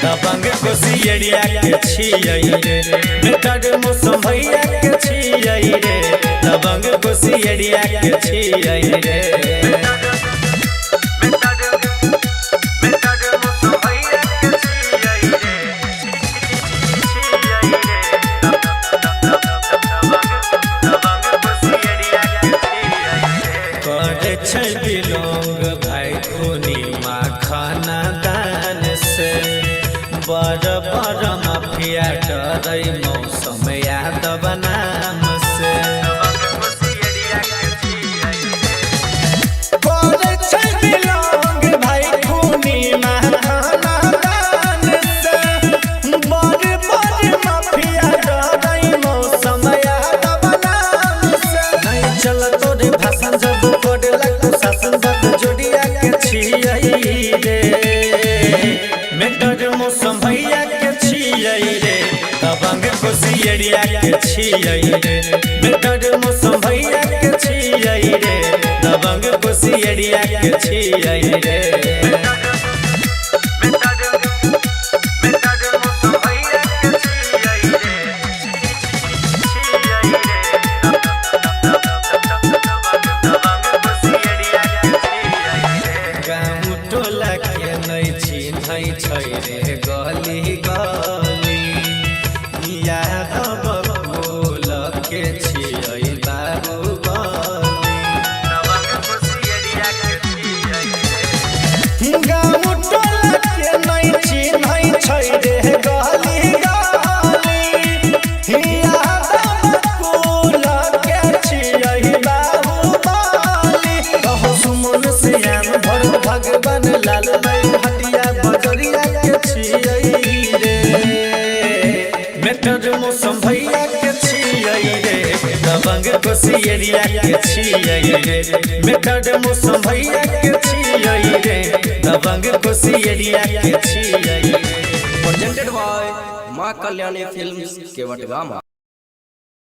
दबंग कोसियरिया के छियै रे मेटर मौसम भैया के छियै रे दबंग कोसियरिया के छियै रे बिलोंग भाई खूनी खाना दान से बड़ बड़ माफिया डरै मौसम यादव नाम से बिलोंग भाई खूनी खाना दान से बड़ बड़ माफिया डरै मौसम यादव नाम से नहीं चल तोरे भाषण जब मेटर मौसम भैया के छियै रे दबंग कोसियरिया के छियै रे मेटर मौसम भैया के छियै रे दबंग कोसियरिया के छियै रे रे गली गली यादव बोल के छियै बाबू गाँव टोला के नहीं चिन्है छै रे गली गली यादव बोल के छियै बाबू कहो सुमन श्याम भर भगवान लाल मेटर मौसम भैया के छियै रे दबंग कोसियरिया के छियै रे मेटर मौसम भैया के छियै रे दबंग कोसियरिया के छियै रे प्रेजेंटेड बाय मां कल्याणी फिल्म्स केवटगामा।